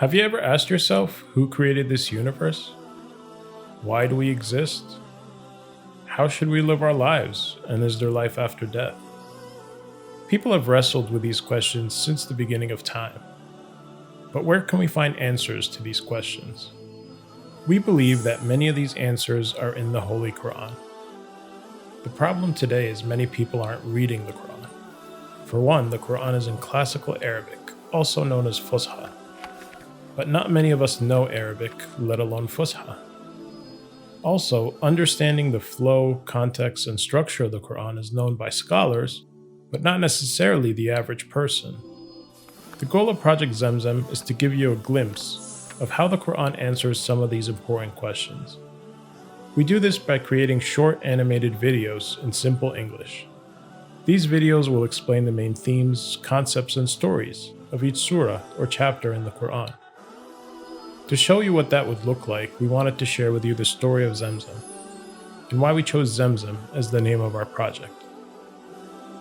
Have you ever asked yourself who created this universe? Why do we exist? How should we live our lives, and is there life after death? People have wrestled with these questions since the beginning of time. But where can we find answers to these questions? We believe that many of these answers are in the Holy Quran. The problem today is many people aren't reading the Quran. For one, the Quran is in classical Arabic, also known as Fusha. But not many of us know Arabic, let alone Fusha. Also, understanding the flow, context, and structure of the Quran is known by scholars, but not necessarily the average person. The goal of Project Zamzam is to give you a glimpse of how the Quran answers some of these important questions. We do this by creating short animated videos in simple English. These videos will explain the main themes, concepts, and stories of each surah or chapter in the Quran. To show you what that would look like, we wanted to share with you the story of Zamzam and why we chose Zamzam as the name of our project.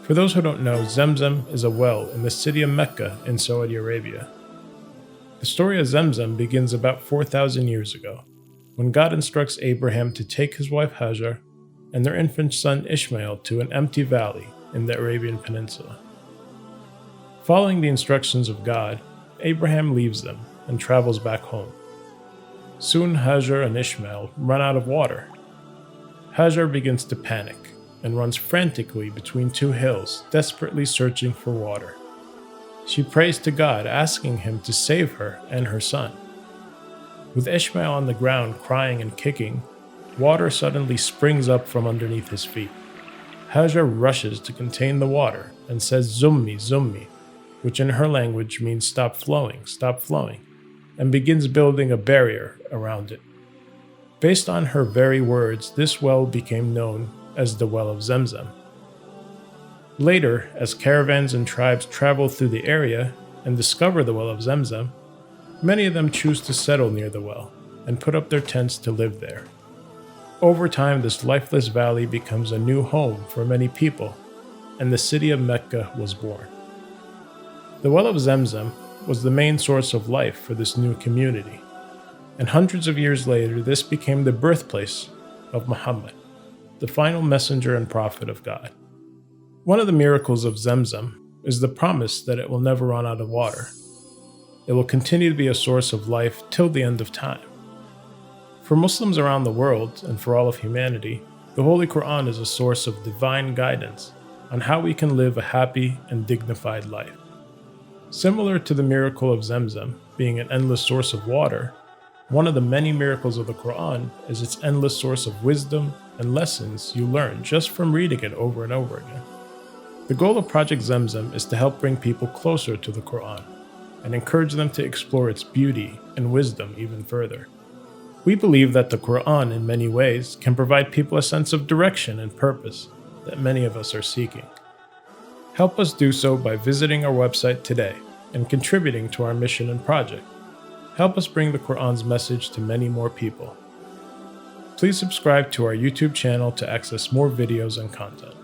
For those who don't know, Zamzam is a well in the city of Mecca in Saudi Arabia. The story of Zamzam begins about 4,000 years ago, when God instructs Abraham to take his wife Hajar and their infant son Ishmael to an empty valley in the Arabian Peninsula. Following the instructions of God, Abraham leaves them and travels back home. Soon Hajar and Ishmael run out of water. Hajar begins to panic and runs frantically between two hills, desperately searching for water. She prays to God, asking him to save her and her son. With Ishmael on the ground crying and kicking, water suddenly springs up from underneath his feet. Hajar rushes to contain the water and says Zummi, Zummi, which in her language means stop flowing, and begins building a barrier around it. Based on her very words, this well became known as the Well of Zamzam. Later, as caravans and tribes travel through the area and discover the Well of Zamzam, many of them choose to settle near the well and put up their tents to live there. Over time, this lifeless valley becomes a new home for many people, and the city of Mecca was born. The Well of Zamzam was the main source of life for this new community, and hundreds of years later, this became the birthplace of Muhammad, the final messenger and prophet of God. One of the miracles of Zamzam is the promise that it will never run out of water. It will continue to be a source of life till the end of time. For Muslims around the world, and for all of humanity, the Holy Quran is a source of divine guidance on how we can live a happy and dignified life. Similar to the miracle of Zamzam being an endless source of water, one of the many miracles of the Quran is its endless source of wisdom and lessons you learn just from reading it over and over again. The goal of Project Zamzam is to help bring people closer to the Quran and encourage them to explore its beauty and wisdom even further. We believe that the Quran in many ways can provide people a sense of direction and purpose that many of us are seeking. Help us do so by visiting our website today and contributing to our mission and project. Help us bring the Quran's message to many more people. Please subscribe to our YouTube channel to access more videos and content.